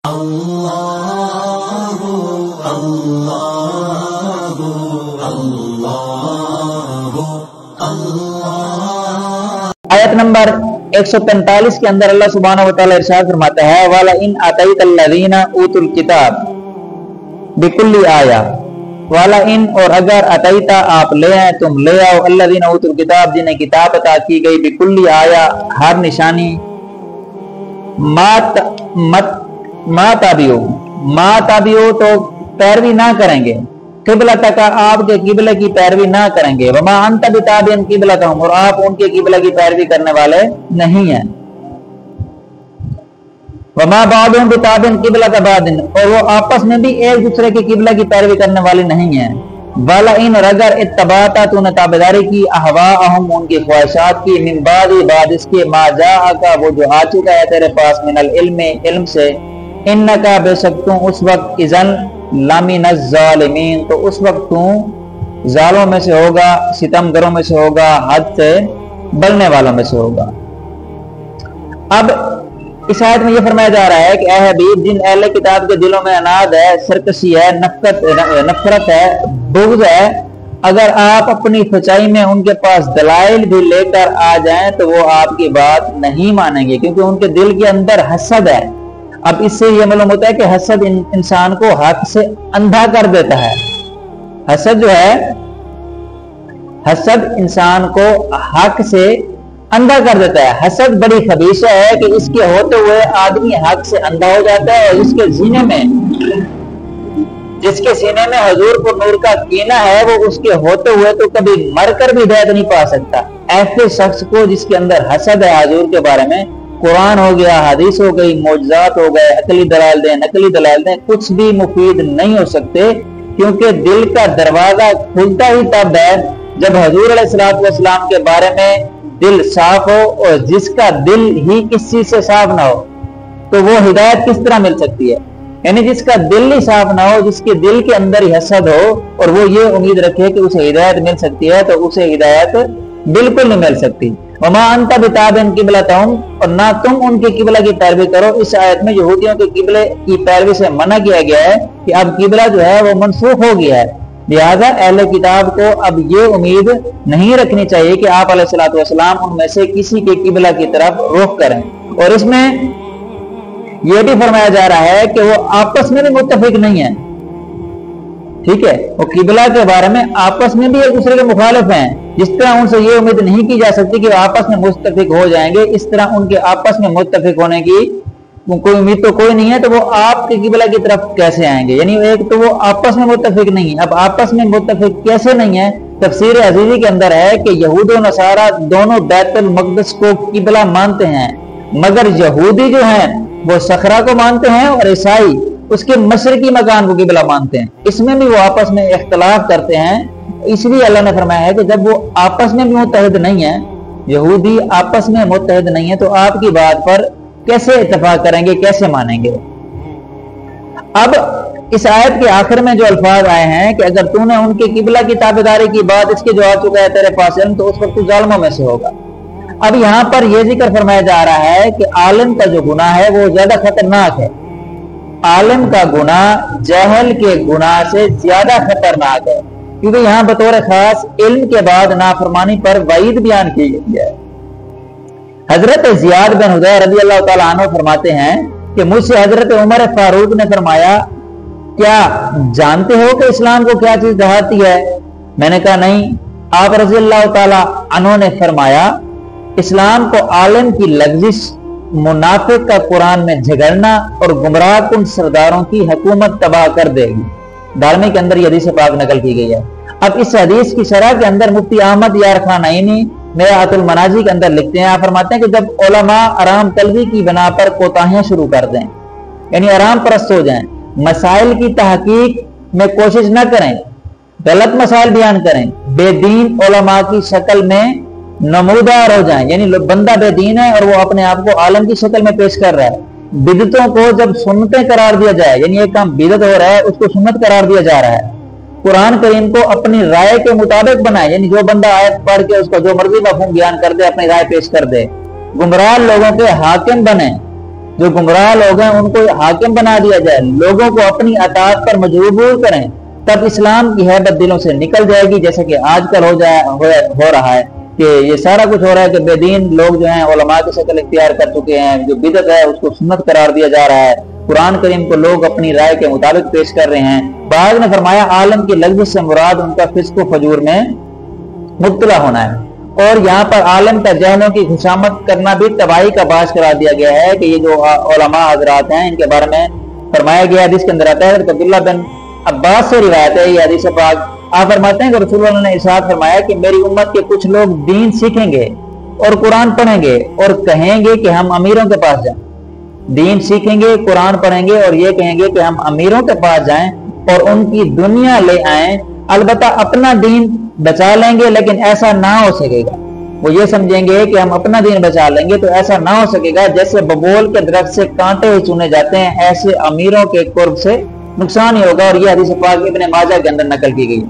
Allahu Allahu Allahu Allah। आयत number 145 के अंदर अल्लाह सुब्हानहु व तआला इरशाद फरमाता है, वाला इन अतैतल्लज़ीना ऊतुल किताब बिकुल्ली आया, वाला इन और अगर अतैता आप ले आए, तुम ले आओ, अल्लज़ीना ऊतुल किताब जिन्हें किताब अता की गई, बिकुल्ली आया हर निशानी, मा ताबियो तो पैरवी ना करेंगे, किबला तक आपके किबले की पैरवी ना करेंगे, वमा अंत बिताबिन किबलतहुम और आप उनके किबला की पैरवी करने वाले नहीं हैं, वमा बादुहुम बिताबिन किबलत बादिन और वो आपस में भी एक दूसरे के किबला की पैरवी करने वाले नहीं हैं, वाला इन अगर इत्तबाता तूने ताबेदारी की, अहवाअहुम उनकी ख्वाहिशात की, मिन बादी बाद इसके मा जाअका वो जो आ चुका है तेरे पास, मिनल इल्म से, इन्नका बेशक तू उस वक्त इज़न लामिनज़ ज़ालिमीन तो उस वक्त तू जालों में से होगा, सितमगरों में से होगा, हद से बढ़ने वालों में से होगा। अब इस आयत में यह फरमाया जा रहा है कि ऐ हबीब, जिन अहले किताब के दिलों में अनाद है, सरकशी है, नफरत है, बुग़्ज़ है, अगर आप अपनी सच्चाई में उनके पास दलाइल भी लेकर आ जाएं तो वो आपकी बात नहीं मानेंगे, क्योंकि उनके दिल के अंदर हसद है। अब इससे यह मालूम होता है कि हसद इंसान को हक से अंधा कर देता है। हसद जो है, हसद इंसान को हक से अंधा कर देता है। हसद बड़ी खबीसा है कि इसके होते हुए आदमी हक से अंधा हो जाता है, और जिसके सीने में हुजूर को नूर का कीना है, वो उसके होते हुए तो कभी मरकर भी हिदायत नहीं पा सकता। ऐसे शख्स को जिसके अंदर हसद है हुजूर के बारे में, कुरान हो गया, हदीस हो गई, मौजज़ात हो गए, अकली दलाल दें, नकली दलाल दें, कुछ भी मुफीद नहीं हो सकते, क्योंकि दिल का दरवाजा खुलता ही तब है जब हुजूर अलैहिस्सलातु वस्सलाम के बारे में दिल साफ हो, और जिसका दिल ही किस चीज से साफ ना हो तो वो हिदायत किस तरह मिल सकती है। यानी जिसका दिल ही साफ ना हो, जिसके दिल के अंदर ही हसद हो और वो ये उम्मीद रखे कि उसे हिदायत मिल सकती है, तो उसे हिदायत बिल्कुल नहीं मिल सकती। वमा अंत बिताबिन किबलतहुम और ना तुम उनके किबला की पैरवी करो। इस आयत में यहूदियों के किबले की पैरवी से मना किया गया है कि अब किबला जो है वो मनसूख हो गया है, लिहाजा अहले किताब को अब ये उम्मीद नहीं रखनी चाहिए कि आप अलैहिस्सलातु वस्सलाम उनमें से किसी के किबला की तरफ रुख करें। और इसमें यह भी फरमाया जा रहा है कि वो आपस में भी मुत्तफिक नहीं है। ठीक है, वो किबला के बारे में आपस में भी एक दूसरे के मुखालिफ हैं। जिस तरह उनसे ये उम्मीद नहीं की जा सकती कि वो आपस में मुत्तफिक हो जाएंगे, इस तरह उनके आपस में मुत्तफिक होने की कोई उम्मीद तो कोई नहीं है, तो वो आपके किबला की तरफ कैसे आएंगे। यानी एक तो वो आपस में मुत्तफिक नहीं है। अब आपस में मुत्तफिक कैसे नहीं है, तफसीर अज़ीज़ी के अंदर है कि यहूद और नसारा दोनों बैतुल मक़दिस को किबला मानते हैं, मगर यहूदी जो हैं वो सखरा को मानते हैं और ईसाई उसके मशरिकी मकान को किबला मानते हैं। इसमें भी वो आपस में इख्तलाफ करते हैं। इसलिए अल्लाह ने फरमाया है कि जब वो आपस में भी मुत्तहिद नहीं है, यहूदी आपस में मुत्तहिद नहीं है, तो आपकी बात पर कैसे इत्तेफाक करेंगे, कैसे मानेंगे। अब इस आयत के आखिर में जो अल्फाज आए हैं कि अगर तूने उनके किबला की ताबेदारी की बात इसके जो आ चुका है तेरे पास इल्म, तो उस वक्त तू जालिमों में से होगा। अब यहाँ पर यह जिक्र फरमाया जा रहा है कि आलिम का जो गुनाह है वो ज्यादा खतरनाक है। आलिम का गुनाह जहल के गुनाह से ज्यादा खतरनाक है, क्योंकि यहाँ बतौर खास इल्म के बाद नाफरमानी पर वईद बयान की गई है। हजरत ज़ियाद बिन हुदैर रज़ी अल्लाह तआला अन्हु फरमाते हैं कि मुझसे हजरत उमर फारूक ने फरमाया, क्या जानते हो कि इस्लाम को क्या चीज दहाती है? मैंने कहा नहीं। आप रज़ी अल्लाह तआला अन्हु ने फरमाया, इस्लाम को आलिम की लग़्ज़िश, मुनाफिक का कुरान में झगड़ना और गुमराह कुन सरदारों की हुकूमत तबाह कर देगी। दारमी के अंदर ये हदीस पाक नकल की गई है। अब इस हदीस की शरह के अंदर मुफ्ती अहमद यार खान नईमी मिराअतुल मनाजी के अंदर लिखते हैं, आप फरमाते हैं कि जब उलमा आराम तलबी की बिना पर कोताहियां शुरू कर दें, यानी आराम परस्त हो जाएं, मसाइल की तहकीक में कोशिश न करें, गलत मसाइल बयान करें, बेदीन उलमा की शक्ल में नमूदार हो जाएं, यानी बंदा बेदीन है और वो अपने आप को आलम की शक्ल में पेश कर रहा है। बिदतों को जब सुन्नतें करार दिया जाए, यानी एक काम बिदत हो रहा है उसको सुन्नत करार दिया जा रहा है। कुरान करीम को अपनी राय के मुताबिक बनाए, यानी जो बंदा आयत पढ़ के उसको जो मर्जी मफहूम बयान कर दे, अपनी राय पेश कर दे। गुमराह लोगों के हाकिम बने, जो गुमराह लोग हैं उनको हाकिम बना दिया जाए, लोगों को अपनी अताअत पर मजबूर करें, तब इस्लाम की हैबत दिलों से निकल जाएगी। जैसे कि आजकल हो रहा है कि ये सारा कुछ हो रहा है कि बेदीन लोग जो हैं उलमा की शक्ल इख्तियार कर चुके हैं, जो बिदअत है उसको सुन्नत करार दिया जा रहा है, कुरान करीम को लोग अपनी राय के मुताबिक पेश कर रहे हैं। बाज़ ने फरमाया आलम की लफ्ज़ से मुराद उनका फिस्क व फजूर में मुब्तला होना है, और यहाँ पर आलम का जहलों की खुशामद करना भी तबाही का बाश करार दिया गया है कि ये जो उलमा हजरात हैं इनके बारे में फरमाया गया। हदीस के अंदर आता है अब्दुल्लाह बिन अब्बास से रिवायत है ये हदीस पाक, आप फरमाते हैं कि रसूलुल्लाह ने इरशाद फरमाया कि मेरी उम्मत के कुछ लोग दीन सीखेंगे और कुरान पढ़ेंगे और कहेंगे कि हम अमीरों के पास जाएं। दीन सीखेंगे, कुरान पढ़ेंगे और ये कहेंगे कि हम अमीरों के पास जाएं और उनकी दुनिया ले आएं, अलबत्ता अपना दीन बचा लेंगे, लेकिन ऐसा ना हो सकेगा। वो ये समझेंगे कि हम अपना दीन बचा लेंगे, तो ऐसा ना हो सकेगा। जैसे बबोल के दरख्त से कांटे ही चुने जाते हैं, ऐसे अमीरों के कुर्ब से नुकसान ही होगा। और ये हदीस पाक इब्ने माजा के अंदर नकल की गई।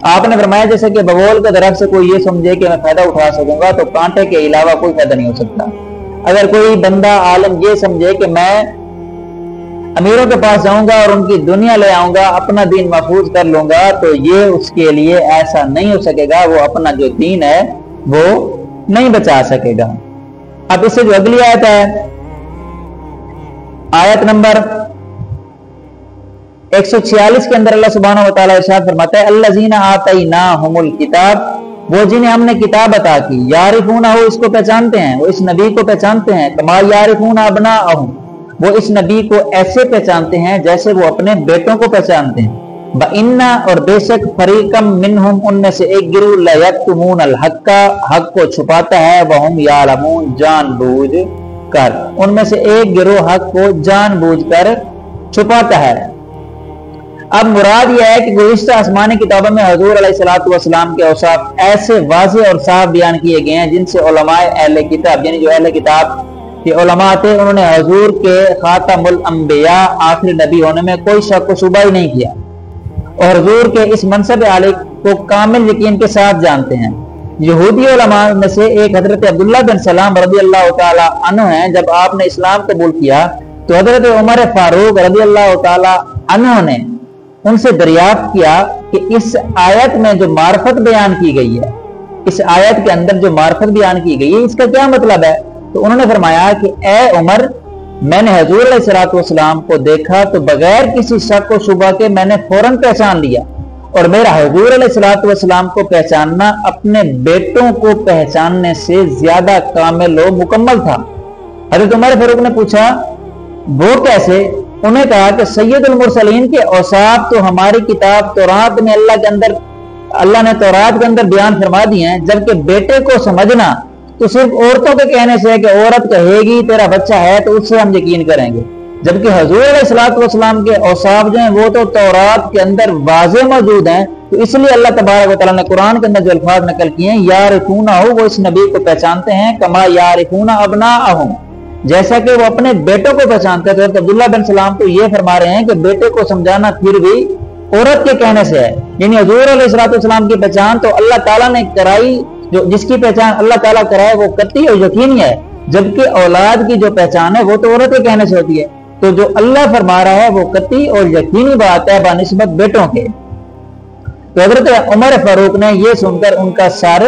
आपने फरमाया जैसे कि बबोल के दरख्त से कोई ये समझे कि मैं फायदा उठा सकूंगा, तो कांटे के अलावा कोई फायदा नहीं हो सकता। अगर कोई बंदा आलम ये समझे कि मैं अमीरों के पास जाऊंगा और उनकी दुनिया ले आऊंगा, अपना दीन महफूज कर लूंगा, तो ये उसके लिए ऐसा नहीं हो सकेगा। वो अपना जो दीन है वो नहीं बचा सकेगा। अब इससे जो अगली आयत है, आयत नंबर 146 के अंदर अल्लाह सुब्हानहु व तआला इरशाद फरमाता है अल्लज़ीना आतैनाहुमुल किताब, वो जिन्हें हमने किताब अता की, यारिफूना हो इसको पहचानते हैं, वो इस नबी को पहचानते हैं, कमा यारिफूना अबनाअहुम, वो इस नबी को ऐसे पहचानते हैं जैसे वो अपने बेटों को पहचानते हैं। बइन्ना, और बेशक फरीकम मिनहुम, उनमें से एक गिरोह, ला यक्तुमूनल हक्का, हक को छुपाता है, वहुम यालमून, जानबूझ कर, उनमें से एक गिरोह हक को जानबूझ कर छुपाता है। अब मुराद यह है कि गुज़िश्ता आसमानी किताबों में हुज़ूर अलैहिस्सलातु वस्सलाम के औसाफ ऐसे वाज़ेह और साफ बयान किए गए हैं जिनसे उलमाए अहले किताब, यानी जो अहले किताब के उलमा थे, उन्होंने हुज़ूर के खातमुल अंबिया, आखिरी नबी होने में कोई शक व शुबा ही नहीं किया, और हुज़ूर के इस मनसब आली को कामिल यकीन के साथ जानते हैं। यहूदी उलमा में से एक हजरत अब्दुल्लाह बिन सलाम रज़ियल्लाहु ताला अन्हु हैं। जब आपने इस्लाम कबूल किया तो हजरत उमर फारूक रज़ियल्लाहु ताला अन्हु ने उनसे दरियाफ्त किया कि इस आयत में जो मार्फत बयान की गई है, इस आयत के अंदर जो मार्फत बयान की गई है, इसका क्या मतलब है। तो उन्होंने फरमाया कि ए उमर, मैंने हुज़ूर अलैहिस्सलातु वस्सलाम को देखा तो बगैर किसी शक व शुबा के मैंने फौरन पहचान लिया, और मेरा हुज़ूर अलैहिस्सलातु वस्सलाम को पहचानना अपने बेटों को पहचानने से ज्यादा कामिल व मुकम्मल था। हज़रत उमर फारूक ने पूछा वो कैसे। उन्हें कहा कि सैयदुल मुरसलीन के औसाफ तो हमारी किताब तौरात में अल्लाह ने तौरात के अंदर बयान फरमा दिए हैं, जबकि बेटे को समझना तो सिर्फ औरतों के कहने से है कि औरत कहेगी तेरा बच्चा है तो उससे हम यकीन करेंगे, जबकि हुज़ूर अलैहिस्सलातु वस्सलाम के औसाफ जो हैं वो तो तौरात के अंदर वाज़े मौजूद हैं। तो इसलिए अल्लाह तबारक व तआला ने कुरान के अंदर जो अल्फाज नकल किए हैं, यारिफूना हो, वो इस नबी को पहचानते हैं, कमा यारिफूना अबनाअहुम, जैसा कि वो अपने बेटों को पहचानते थे। तो अब्दुल्लाह बिन सलाम तो ये फरमा रहे हैं कि बेटे को समझाना फिर भी औरत के कहने से है, यानी हुज़ूर अलैहिस्सलातु वस्सलाम की पहचान तो अल्लाह ताला ने कराई, जो जिसकी पहचान अल्लाह ताला कराए वो कतई और यकीनी है, जबकि औलाद की जो पहचान है वो तो औरत के कहने से होती है। तो जो अल्लाह फरमा रहा है वो कतई और यकीनी बात है बानिस्बत बेटों के। तो हज़रत उमर फारूक ने ये सुनकर उनका सर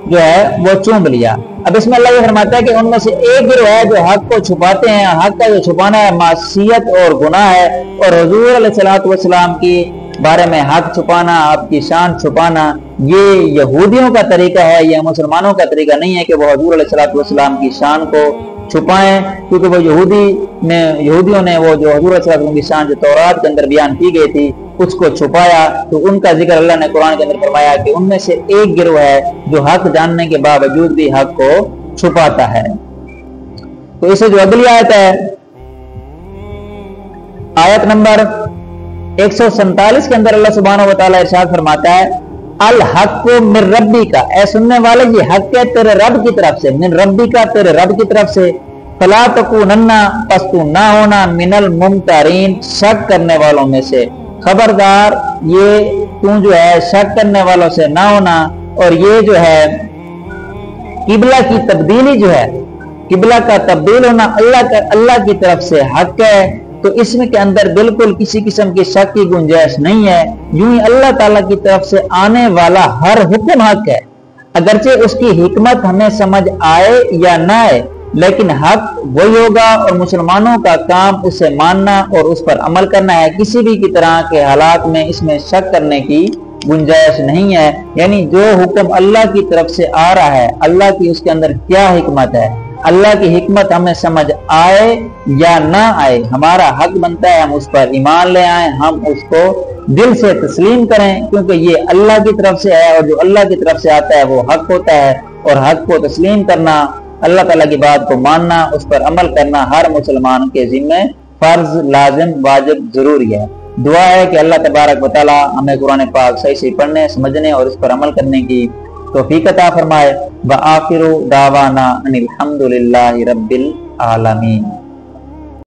जो है वो चूम लिया। अब इसमें अल्लाह ये फरमाता है कि उनमें से एक गिरोह है जो हक को छुपाते हैं, हक का जो छुपाना है मासियत और गुनाह है, और हुज़ूर अलैहिस्सलातु वस्सलाम की बारे में हक छुपाना, आपकी शान छुपाना, ये यहूदियों का तरीका है, ये मुसलमानों का तरीका नहीं है कि वो हुज़ूर अलैहिस्सलातु वस्सलाम की शान को छुपाएं, क्योंकि वो यहूदियों ने वो जो हुज़ूर अलैहिस्सलातु वस्सलाम की शान जो तौरात के अंदर बयान की गई थी उसको छुपाया। तो उनका जिक्र अल्लाह ने कुरान के अंदर फरमाया कि उनमें से एक गिरोह है जो हक जानने के बावजूद भी हक को छुपाता है। तो इसे जो अगली आयत है, आयत नंबर 147 के अंदर अल्लाह सुब्हानहु व तआला इरशाद फरमाता है अल हक मिन रब्बी का, ऐ सुनने वाले ये हक है तेरे रब की तरफ से, मिन रब्बी का तेरे रब की तरफ से, फला तकूनन्ना, पस तू ना होना, मिनल मुमतरीन, शक करने वालों में से, खबरदार ये तू जो है शक करने वालों से ना होना। और ये जो है किबला की तब्दीली जो है किबला का तब्दील होना अल्लाह की तरफ से हक है, तो इसमें के अंदर बिल्कुल किसी किस्म की शक की गुंजाइश नहीं है। यूं ही अल्लाह ताला की तरफ से आने वाला हर हुक्म हक है, अगरचे उसकी हिकमत हमें समझ आए या ना आए, लेकिन हक वही होगा और मुसलमानों का काम उसे मानना और उस पर अमल करना है। किसी भी की तरह के हालात में इसमें शक करने की गुंजाइश नहीं है। यानी जो हुक्म अल्लाह की तरफ से आ रहा है, अल्लाह की उसके अंदर क्या हिकमत है, अल्लाह की हिकमत हमें समझ आए या ना आए, हमारा हक बनता है हम उस पर ईमान ले आए, हम उसको दिल से तस्लीम करें, क्योंकि ये अल्लाह की तरफ से है और जो अल्लाह की तरफ से आता है वो हक होता है। और हक को तस्लीम करना, अल्लाह ताला की बात को मानना, उस पर अमल करना हर मुसलमान के जिम्मे फर्ज, लाजिम, वाजिब, जरूरी है। दुआ है कि अल्लाह तबारक व तआला हमें कुरान पाक सही से पढ़ने, समझने और इस पर अमल करने की तौफीक अता फरमाए। व आखिरु दावाना अनिल हम्दुलिल्लाहि रब्बिल आलमीन।